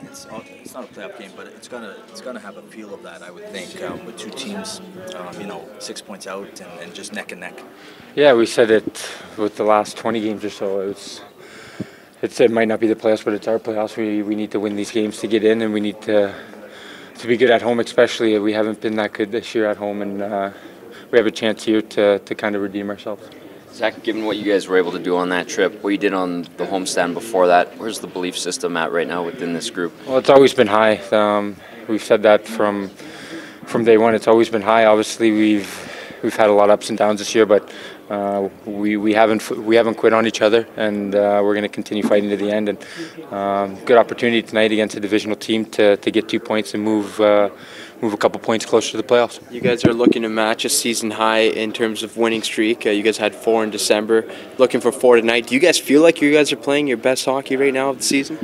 it's not a playoff game, but it's gonna have a feel of that, I would think, with two teams, 6 points out and just neck and neck. Yeah, we said it with the last 20 games or so. It might not be the playoffs, but it's our playoffs. We need to win these games to get in, and we need to be good at home, especially. We haven't been that good this year at home, and we have a chance here to kind of redeem ourselves. Zach, given what you guys were able to do on that trip, what you did on the homestand before that, where's the belief system at right now within this group? Well, it's always been high. We've said that from day one. It's always been high. Obviously, we've had a lot of ups and downs this year, but we haven't quit on each other, and we're going to continue fighting to the end. And good opportunity tonight against a divisional team to get 2 points and move a couple points closer to the playoffs. You guys are looking to match a season high in terms of winning streak. You guys had 4 in December, looking for 4 tonight. Do you guys feel like you guys are playing your best hockey right now of the season?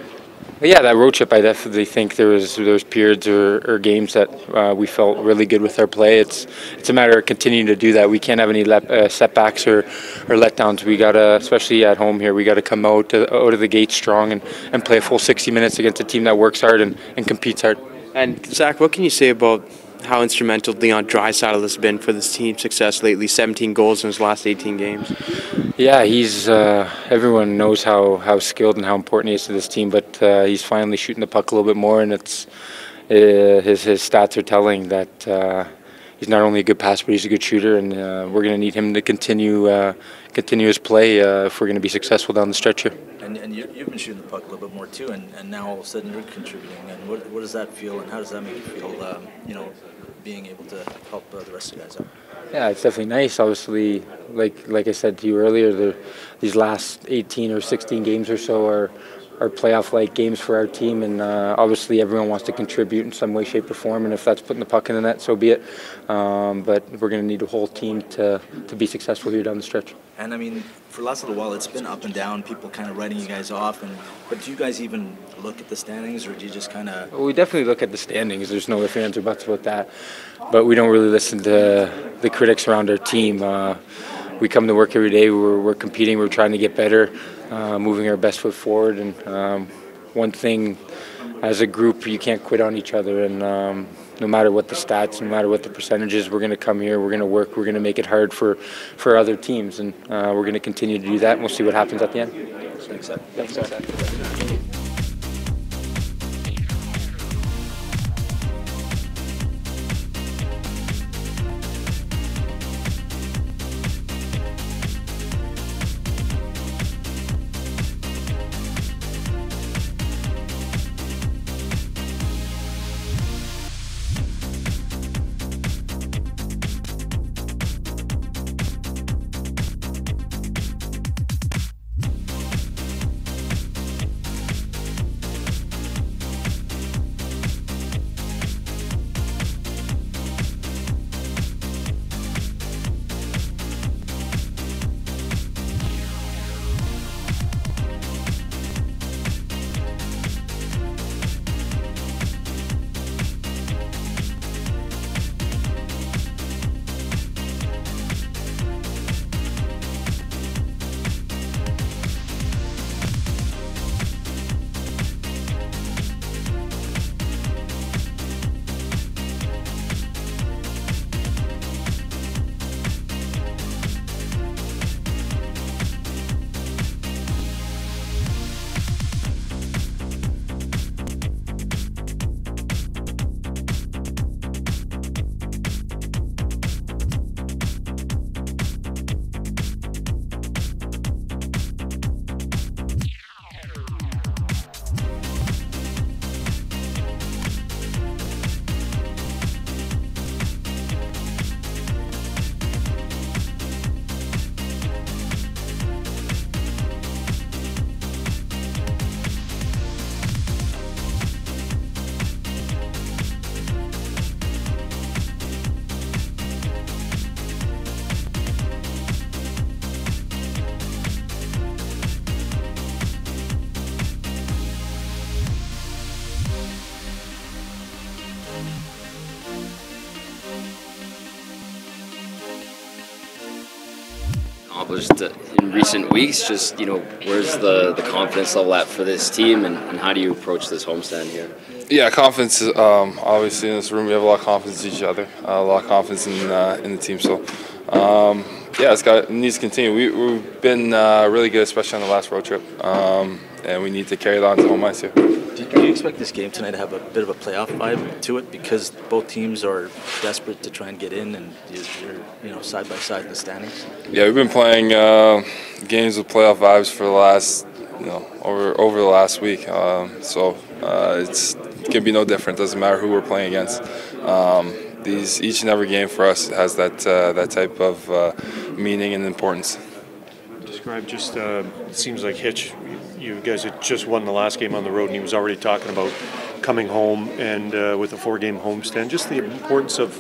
Yeah, that road trip, I definitely think there was periods or games that we felt really good with our play. It's a matter of continuing to do that. We can't have any setbacks or letdowns. We gotta, especially at home here, we gotta come out of the gate strong and play a full 60 minutes against a team that works hard and competes hard. And Zach, what can you say about how instrumental Leon Draisaitl has been for this team's success lately? 17 goals in his last 18 games. Yeah, he's. Everyone knows how skilled and how important he is to this team, but he's finally shooting the puck a little bit more, and it's his stats are telling that he's not only a good passer, but he's a good shooter, and we're going to need him to continue his play if we're going to be successful down the stretch here. And you've been shooting the puck a little bit more too, and now all of a sudden you're contributing. And what does that feel, and how does that make you feel? Being able to help the rest of the guys out. Yeah, it's definitely nice. Obviously, like I said to you earlier, these last 18 or 16 games or so are playoff-like games for our team, and obviously everyone wants to contribute in some way, shape, or form, and if that's putting the puck in the net, so be it. But we're going to need a whole team to be successful here down the stretch. And I mean, for the last little while, it's been up and down, people kind of writing you guys off. But do you guys even look at the standings, or do you just kind of? Well, we definitely look at the standings. There's no ifs, ands, or buts about that. But we don't really listen to the critics around our team. We come to work every day. We're competing. We're trying to get better, moving our best foot forward. And one thing, as a group, you can't quit on each other. And no matter what the stats, no matter what the percentages, we're going to come here. We're going to work. We're going to make it hard for other teams, and we're going to continue to do that. And we'll see what happens at the end. Thanks. accomplished in recent weeks. Just, where's the confidence level at for this team, and how do you approach this homestand here? Yeah, confidence. Obviously, in this room, we have a lot of confidence in each other, a lot of confidence in the team. So, yeah, it needs to continue. We've been really good, especially on the last road trip, and we need to carry it on to home ice here. Do you expect this game tonight to have a bit of a playoff vibe to it, because both teams are desperate to try and get in, and you're side by side in the standings? Yeah, we've been playing games with playoff vibes for the last over the last week. So it's gonna be no different. Doesn't matter who we're playing against. Each and every game for us has that type of meaning and importance. Describe just. It seems like Hitch. You guys had just won the last game on the road, and he was already talking about coming home and with a 4-game homestand. Just the importance of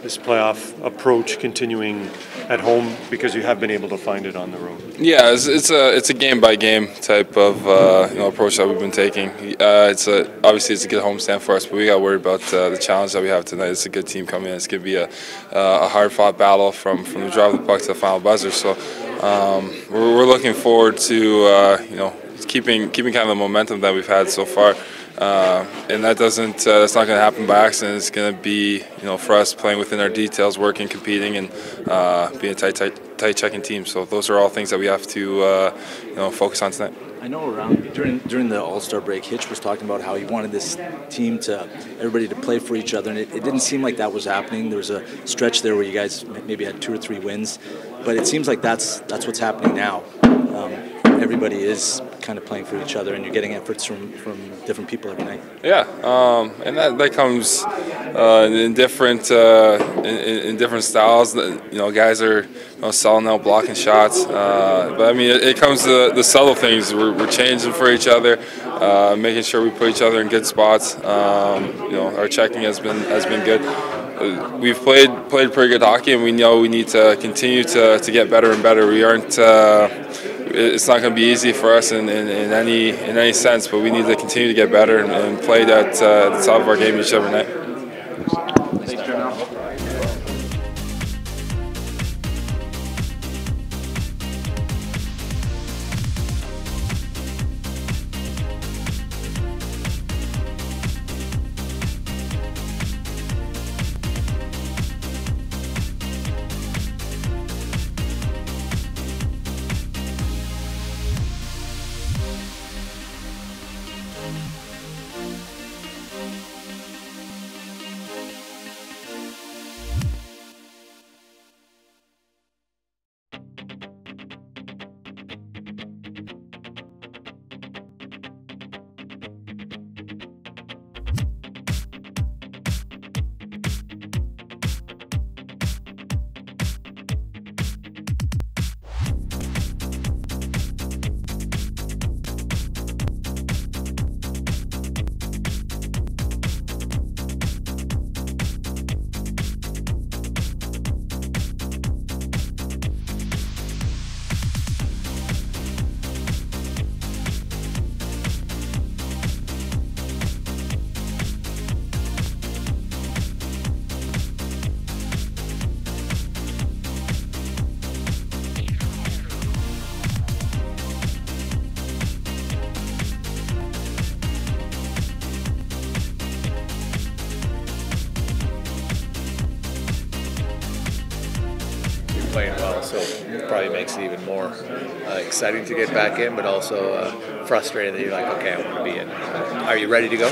this playoff approach continuing at home, because you have been able to find it on the road. Yeah, it's a game by game type of approach that we've been taking. Obviously it's a good homestand for us, but we got to worry about the challenge that we have tonight. It's a good team coming in. It's going to be a hard fought battle from the drive of the puck to the final buzzer. So we're looking forward to keeping kind of the momentum that we've had so far. And that's not going to happen by accident. It's going to be, for us playing within our details, working, competing, and being a tight checking team. So those are all things that we have to, focus on tonight. I know during the All-Star break, Hitch was talking about how he wanted this team everybody to play for each other, and it didn't seem like that was happening. There was a stretch there where you guys maybe had 2 or 3 wins, but it seems like that's what's happening now. Everybody is kind of playing for each other, and you're getting efforts from different people every night. Yeah, and that comes in different styles. Guys are selling out, blocking shots, but I mean it comes to the subtle things. We're changing for each other, making sure we put each other in good spots. Our checking has been good. We've played pretty good hockey, and we know we need to continue to get better and better. We aren't. It's not going to be easy for us in any sense, but we need to continue to get better and play at the top of our game each every night. Playing well, so it probably makes it even more exciting to get back in, but also frustrating that you're like, okay, I want to be in. Are you ready to go?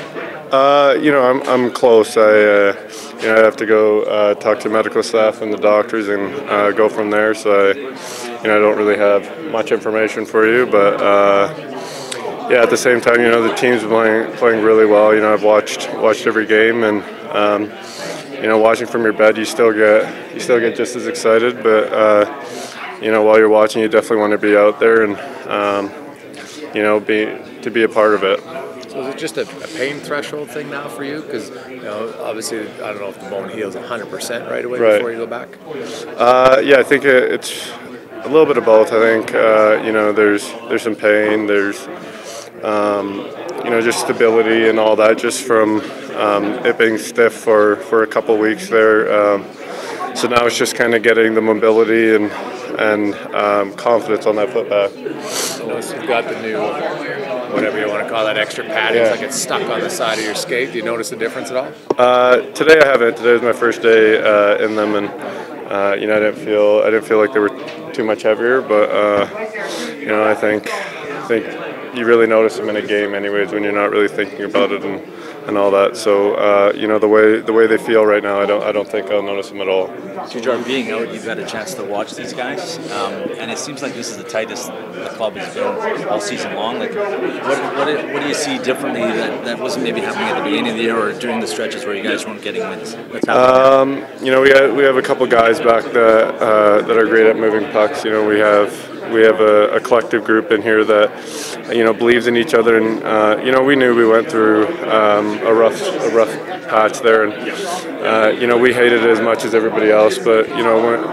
I'm close. I have to go talk to medical staff and the doctors and go from there. So I don't really have much information for you, but at the same time, the team's playing really well. I've watched every game, and watching from your bed, you still get just as excited. But while you're watching, you definitely want to be out there and be a part of it. So is it just a pain threshold thing now for you? Because obviously, I don't know if the bone heals 100% right away before you go back. I think it's a little bit of both. I think there's some pain. There's just stability and all that, just from it being stiff for a couple weeks there. So now it's just kind of getting the mobility and and confidence on that putback. Notice you've got the new, whatever you want to call that, extra padding. Yeah. It's like it's stuck on the side of your skate. Do you notice a difference at all? Today I haven't. Today was my first day in them, and I didn't feel like they were too much heavier. But I think you really notice them in a game, anyways, when you're not really thinking about it and all that. So the way they feel right now, I don't think I'll notice them at all. So, Jordan, being out, you've had a chance to watch these guys, and it seems like this is the tightest the club has been all season long. Like, what do you see differently that wasn't maybe happening at the beginning of the year or during the stretches where you guys weren't getting wins? What's happening? We have a couple guys back that are great at moving pucks. We have a collective group in here that believes in each other, and we knew we went through a rough patch there, and we hated it as much as everybody else. But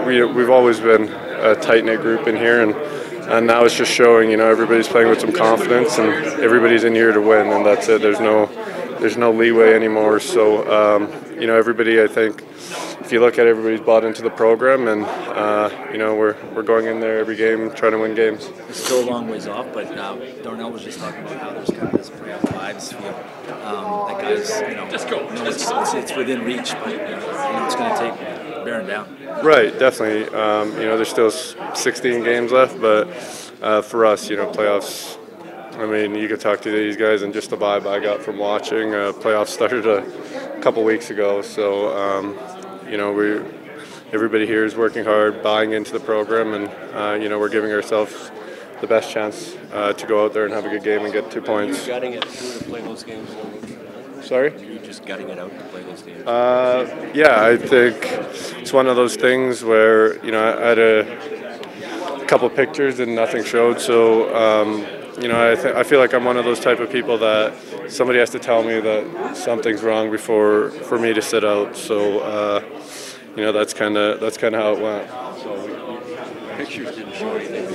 we've always been a tight-knit group in here, and now it's just showing. Everybody's playing with some confidence, and everybody's in here to win, and that's it. There's no leeway anymore. So everybody, I think, if you look at everybody's bought into the program, and we're going in there every game trying to win games. It's still a long ways off, but Darnell was just talking about how there's kind of this playoff vibes feel. That guys, just go. It's within reach, but it's going to take bearing down. Right, definitely. There's still 16 games left, but for us, playoffs. I mean, you could talk to these guys, and just the vibe I got from watching. Playoffs started a couple weeks ago, so everybody here is working hard, buying into the program, and we're giving ourselves the best chance to go out there and have a good game and get 2 points. Are you gutting it through to play those games? Sorry? Are you just gutting it out to play those games? Yeah, I think it's one of those things where I had a couple pictures and nothing showed, so I feel like I'm one of those type of people that somebody has to tell me that something's wrong for me to sit out. So that's kind of how it went. So pictures didn't show anything.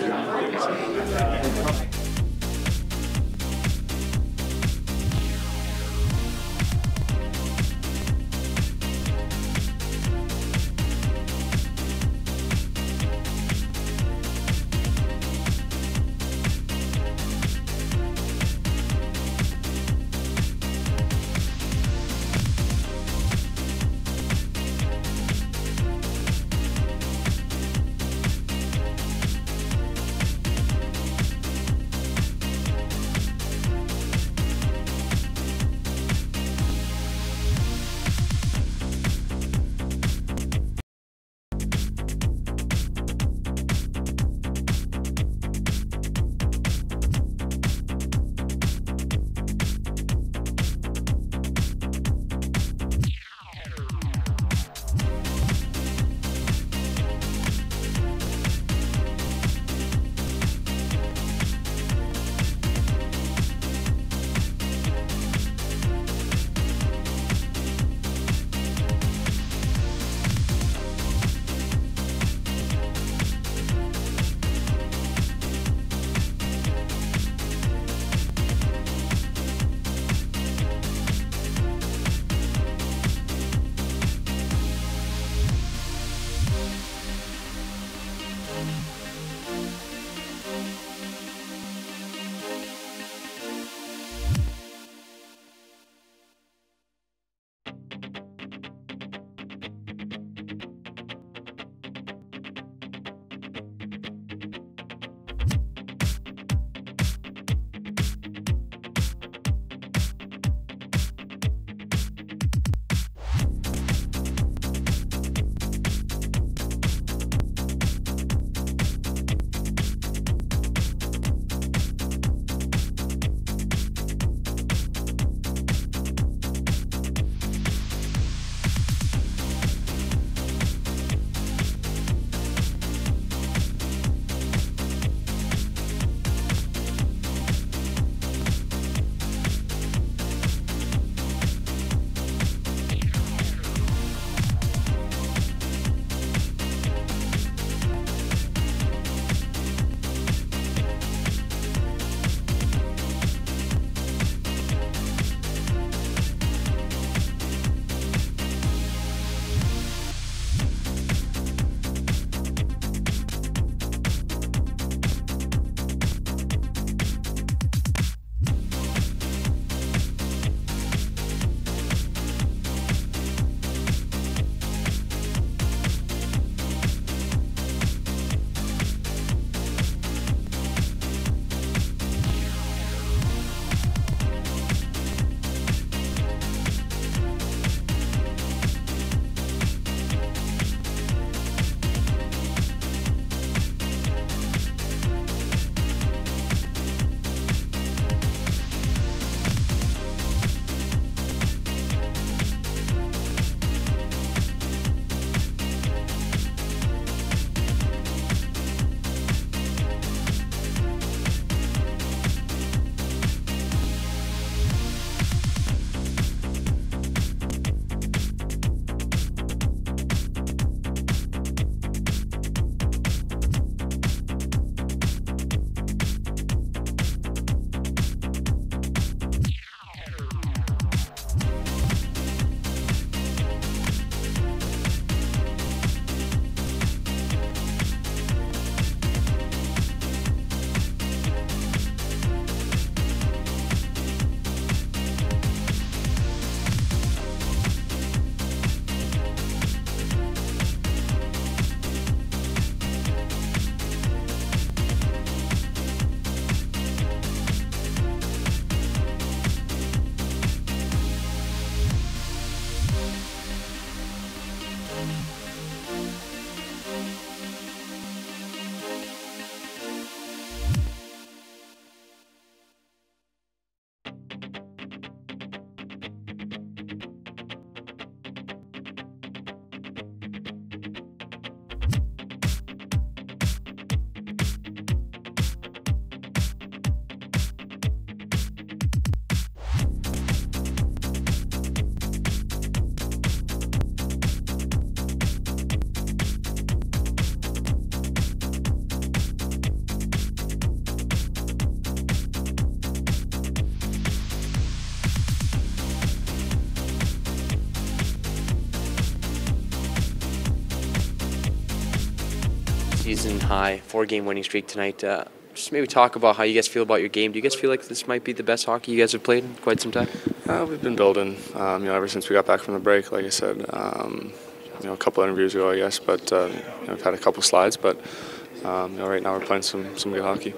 season high 4-game winning streak tonight. Just maybe talk about how you guys feel about your game. Do you guys feel like this might be the best hockey you guys have played in quite some time? We've been building, ever since we got back from the break. Like I said, a couple interviews ago, I guess. But I've had a couple slides. But right now we're playing some good hockey.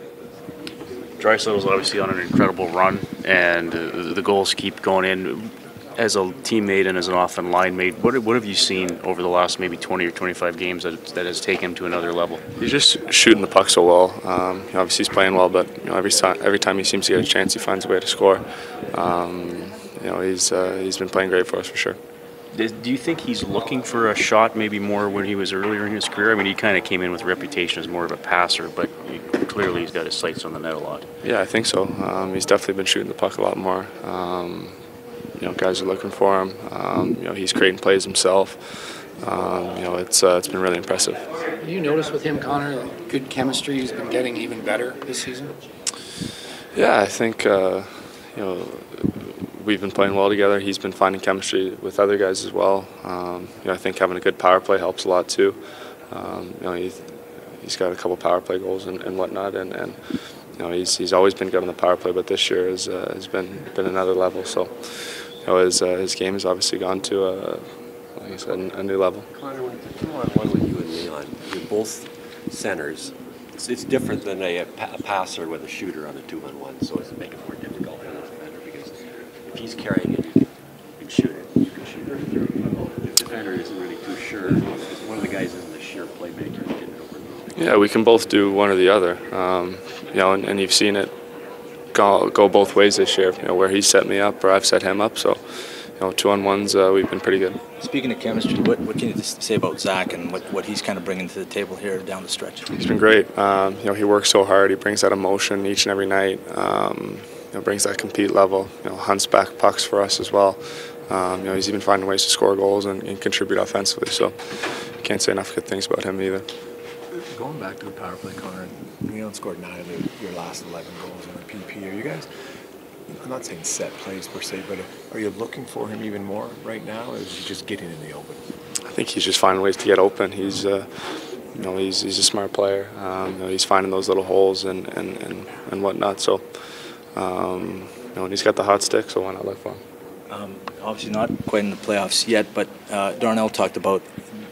Draisaitl's obviously on an incredible run, and the goals keep going in. As a teammate and as an off-and line mate, what have you seen over the last maybe 20 or 25 games that has taken him to another level? He's just shooting the puck so well. Obviously he's playing well, but every time he seems to get a chance, he finds a way to score. He's been playing great for us for sure. Do you think he's looking for a shot maybe more when he was earlier in his career? I mean, he kind of came in with a reputation as more of a passer, but clearly he's got his sights on the net a lot. Yeah, I think so. He's definitely been shooting the puck a lot more. Guys are looking for him. He's creating plays himself. It's been really impressive. You notice with him, Connor, good chemistry has been getting even better this season? Yeah, I think we've been playing well together. He's been finding chemistry with other guys as well. I think having a good power play helps a lot too. He's got a couple power play goals and whatnot, and he's always been good on the power play, but this year has been another level. So his game has obviously gone to like I said, a new level. Connor, when it's a 2-on-1 with you and Leon, you're both centers. It's different than a passer with a shooter on a 2-on-1, so it's making it more difficult for the defender, because if he's carrying it, you can shoot it. You can shoot it. The defender isn't really too sure, because one of the guys isn't a sure playmaker. Yeah, we can both do one or the other. And you've seen it go both ways this year. Where he set me up or I've set him up. So, 2-on-1s, we've been pretty good. Speaking of chemistry, what can you say about Zach and what he's kind of bringing to the table here down the stretch? He's been great. He works so hard. He brings that emotion each and every night. Brings that compete level. Hunts back pucks for us as well. He's even finding ways to score goals and contribute offensively. So, can't say enough good things about him either. Going back to the power play, Connor, Leon scored 9 of your last 11 goals in the PP. Are you guys, I'm not saying set plays per se, but are you looking for him even more right now, or is he just getting in the open? I think he's just finding ways to get open. He's he's a smart player. He's finding those little holes and whatnot. So, and he's got the hot stick, so why not look for him? Obviously not quite in the playoffs yet, but Darnell talked about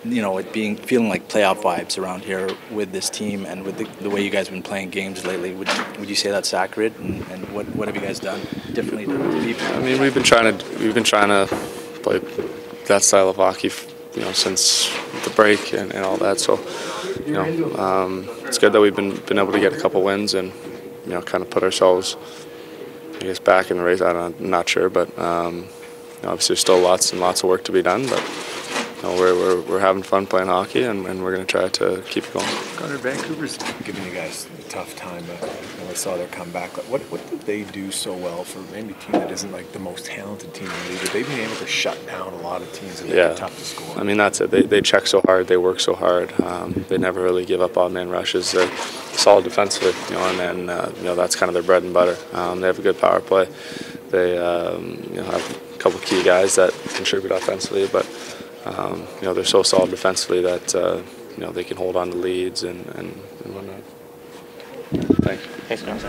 it feeling like playoff vibes around here with this team and with the way you guys have been playing games lately. Would you say that's accurate? And what have you guys done differently to be? I mean, we've been trying to play that style of hockey, since the break and all that. So, it's good that we've been able to get a couple wins and kind of put ourselves, I guess, back in the race. I'm not sure, but obviously there's still lots and lots of work to be done, but. We're having fun playing hockey, and we're going to try to keep it going. Connor, Vancouver's giving you guys a tough time. I saw their comeback. What did they do so well for maybe a team that isn't like the most talented team in the league? They've been able to shut down a lot of teams that are tough to score. I mean, that's it. They check so hard. They work so hard. They never really give up odd man rushes. They're solid defensively, and then that's kind of their bread and butter. They have a good power play. They have a couple key guys that contribute offensively, but. They're so solid defensively that they can hold on to leads and whatnot. Thanks. Thanks, guys.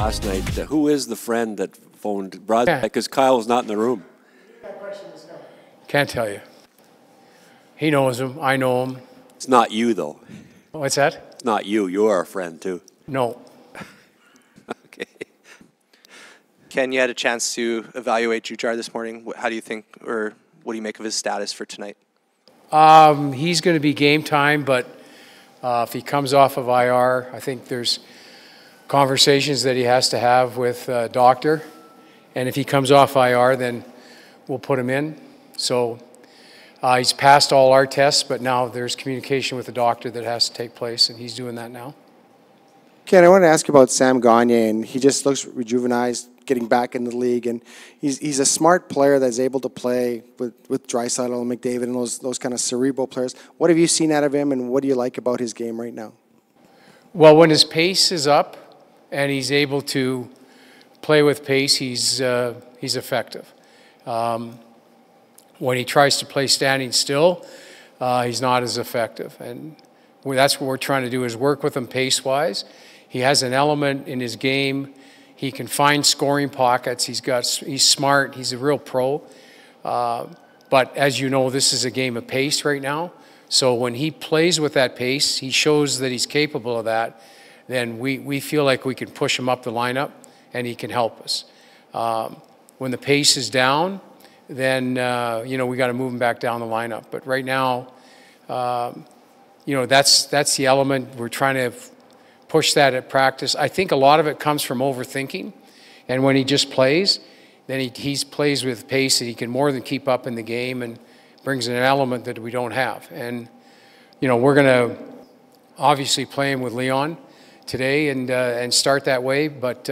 last night. Who is the friend that phoned Brad? Because Kyle's not in the room. Can't tell you. He knows him. I know him. It's not you, though. What's that? It's not you. You are a friend, too. No. Okay. Ken, you had a chance to evaluate Jujar this morning. How do you think, or what do you make of his status for tonight? He's going to be game time, but if he comes off of IR, I think there's conversations that he has to have with a doctor. And if he comes off IR, then we'll put him in. So he's passed all our tests, but now there's communication with the doctor that has to take place, and he's doing that now. Ken, I want to ask you about Sam Gagner, and he just looks rejuvenized, getting back in the league, and he's a smart player that's able to play with Draisaitl and McDavid and those kind of cerebral players. What have you seen out of him, and what do you like about his game right now? Well, when his pace is up and he's able to play with pace, he's effective. When he tries to play standing still, he's not as effective, and that's what we're trying to do, is work with him pace-wise. He has an element in his game. He can find scoring pockets. He's smart. He's a real pro. But as you know, this is a game of pace right now. So when he plays with that pace, he shows that he's capable of that. Then we feel like we can push him up the lineup, and he can help us. When the pace is down, then we got to move him back down the lineup. But right now, that's the element. We're trying to push that at practice. I think a lot of it comes from overthinking, and when he just plays, then he plays with pace, and he can more than keep up in the game and brings an element that we don't have. And we're going to obviously play him with Leon today and start that way, but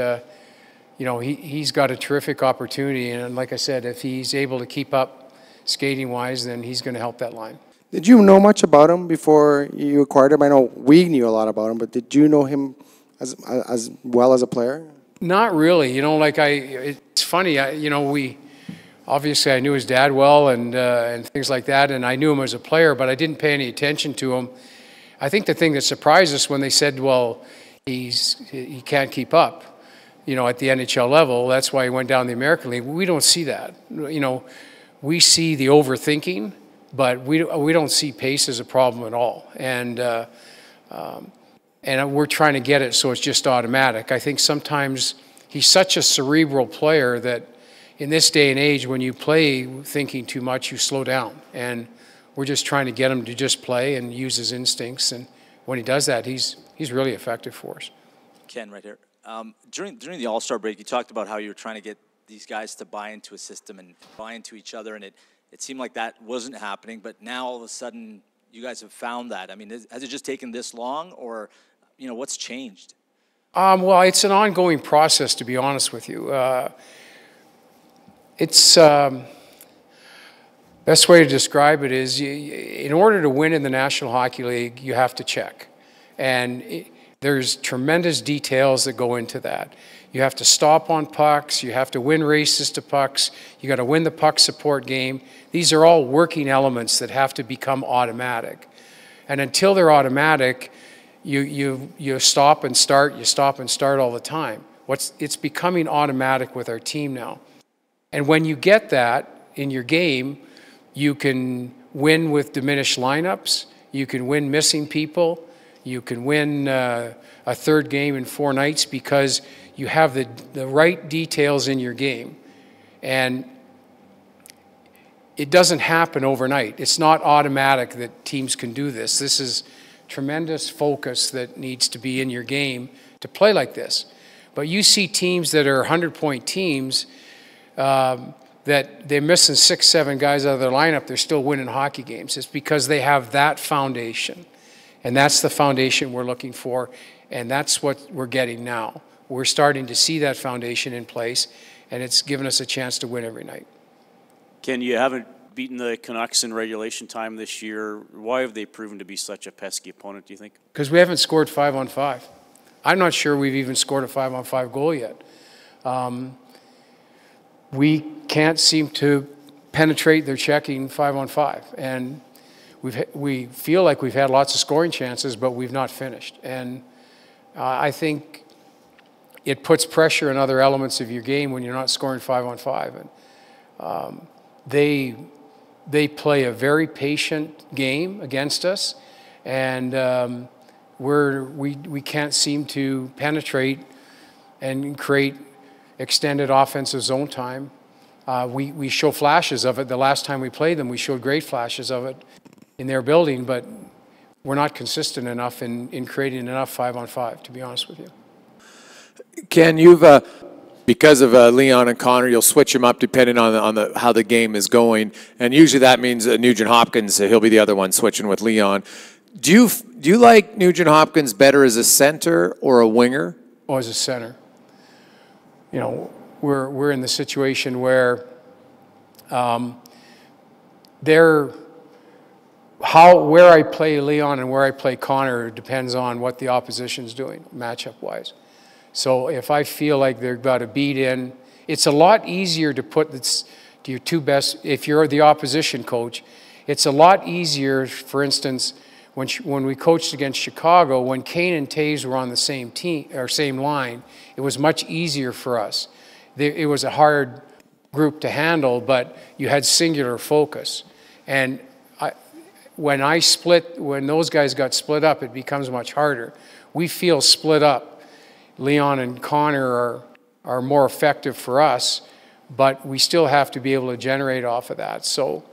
he's got a terrific opportunity, and like I said, if he's able to keep up skating-wise, then he's going to help that line. Did you know much about him before you acquired him? I know we knew a lot about him, but did you know him as well as a player? Not really. It's funny. Obviously I knew his dad well and things like that, and I knew him as a player, but I didn't pay any attention to him. I think the thing that surprised us when they said, well, he can't keep up, at the NHL level. That's why he went down the American League. We don't see that. We see the overthinking, but we don't see pace as a problem at all. And we're trying to get it so it's just automatic. I think sometimes he's such a cerebral player that in this day and age, when you play thinking too much, you slow down. And we're just trying to get him to just play and use his instincts. And when he does that, he's really effective for us. Ken, right here. During the All-Star break, you talked about how you were trying to get these guys to buy into a system and buy into each other, and it seemed like that wasn't happening, but now all of a sudden you guys have found that. I mean, has it just taken this long, or what's changed? Well, it's an ongoing process, to be honest with you. Best way to describe it is in order to win in the National Hockey League, you have to check. And there's tremendous details that go into that. You have to stop on pucks. You have to win races to pucks. You got to win the puck support game. These are all working elements that have to become automatic. And until they're automatic, you stop and start. You stop and start all the time. It's becoming automatic with our team now. And when you get that in your game, you can win with diminished lineups. You can win missing people. You can win a third game in 4 nights because you have the right details in your game. And it doesn't happen overnight. It's not automatic that teams can do this. This is tremendous focus that needs to be in your game to play like this. But you see teams that are 100-point teams that they're missing 6, 7 guys out of their lineup, they're still winning hockey games. It's because they have that foundation. And that's the foundation we're looking for, and that's what we're getting now. We're starting to see that foundation in place, and it's given us a chance to win every night. Ken, you haven't beaten the Canucks in regulation time this year. Why have they proven to be such a pesky opponent, do you think? Because we haven't scored 5-on-5. I'm not sure we've even scored a 5-on-5 goal yet. We can't seem to penetrate their checking 5-on-5, and we feel like we've had lots of scoring chances, but we've not finished. And I think it puts pressure on other elements of your game when you're not scoring 5-on-5. And they play a very patient game against us, and we can't seem to penetrate and create extended offensive zone time. We show flashes of it. The last time we played them, we showed great flashes of it in their building, but we're not consistent enough in creating enough 5-on-5, to be honest with you. Ken, you've because of Leon and Connor, you'll switch them up depending on how the game is going, and usually that means Nugent Hopkins, he'll be the other one switching with Leon. Do you like Nugent Hopkins better as a center or a winger? Oh, as a center. You know, we're in the situation where where I play Leon and where I play Connor depends on what the opposition's doing, matchup-wise. So if I feel like they've got a beat in, it's a lot easier to put to your two best, if you're the opposition coach, it's a lot easier, for instance, when we coached against Chicago, when Kane and Taves were on the same team or same line, it was much easier for us. It was a hard group to handle, but you had singular focus. And when those guys got split up, it becomes much harder. We feel split up. Leon and Connor are more effective for us, but we still have to be able to generate off of that. So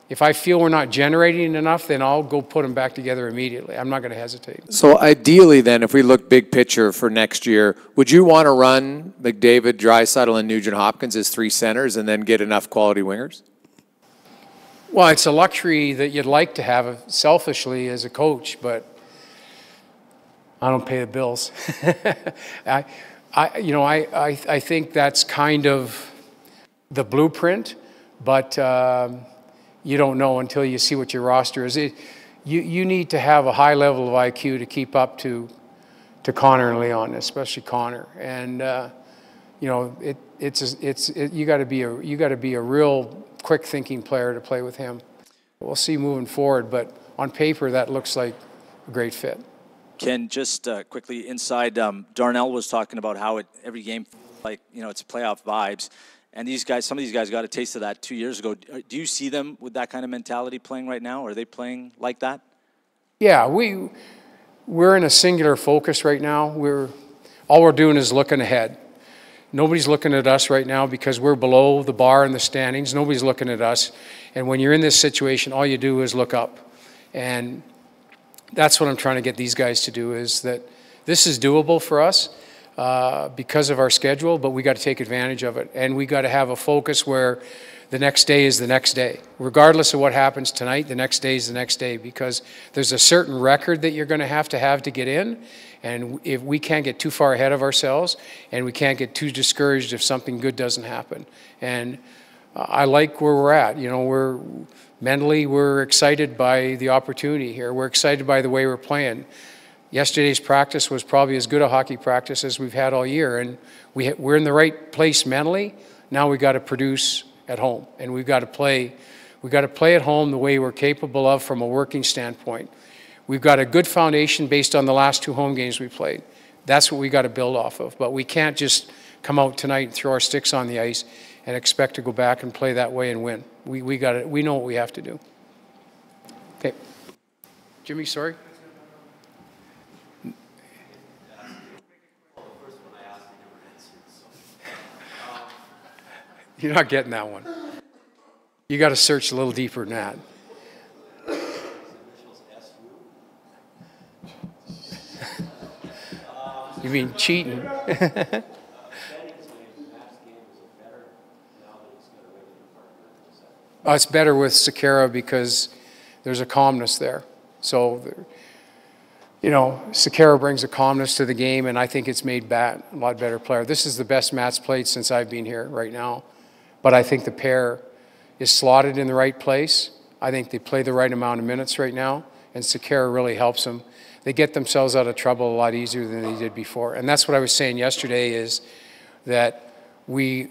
if I feel we're not generating enough, then I'll go put them back together immediately. I'm not going to hesitate. So ideally then, if we look big picture for next year, would you want to run McDavid, Draisaitl, and Nugent Hopkins as three centers and then get enough quality wingers? Well, it's a luxury that you'd like to have selfishly as a coach, but I don't pay the bills. I think that's kind of the blueprint, but you don't know until you see what your roster is. You need to have a high level of IQ to keep up to Connor and Leon, especially Connor. And you got to be a real quick thinking player to play with him. We'll see moving forward, but on paper that looks like a great fit. Ken, just quickly inside, Darnell was talking about how every game, it's playoff vibes, and some of these guys got a taste of that 2 years ago. Do you see them with that kind of mentality playing right now? Are they playing like that? Yeah, we're in a singular focus right now. All we're doing is looking ahead. Nobody's looking at us right now because we're below the bar in the standings. Nobody's looking at us, and when you're in this situation, all you do is look up, and that's what I'm trying to get these guys to do, is that this is doable for us because of our schedule, but we got to take advantage of it. And we got to have a focus where the next day is the next day. Regardless of what happens tonight, the next day is the next day, because there's a certain record that you're going to have to get in. And if we can't get too far ahead of ourselves, and we can't get too discouraged if something good doesn't happen. And I like where we're at. Mentally, we're excited by the opportunity here. We're excited by the way we're playing. Yesterday's practice was probably as good a hockey practice as we've had all year, and we're in the right place mentally. Now we got to produce at home, and we've got to play. We've got to play at home the way we're capable of from a working standpoint. We've got a good foundation based on the last two home games we played. That's what we got to build off of. But we can't just come out tonight and throw our sticks on the ice and expect to go back and play that way and win. We got it. We know what we have to do. Okay, Jimmy, sorry. You're not getting that one. You got to search a little deeper than that. You mean cheating? It's better with Sekera because there's a calmness there. So, Sekera brings a calmness to the game, and I think it's made Bat a lot better player. This is the best Matt's played since I've been here right now. But I think the pair is slotted in the right place. I think they play the right amount of minutes right now, and Sekera really helps them. They get themselves out of trouble a lot easier than they did before. And that's what I was saying yesterday, is that we're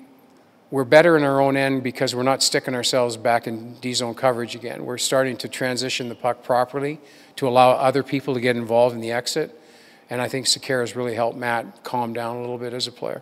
better in our own end because we're not sticking ourselves back in D-zone coverage again. We're starting to transition the puck properly to allow other people to get involved in the exit. And I think Sekera's really helped Matt calm down a little bit as a player.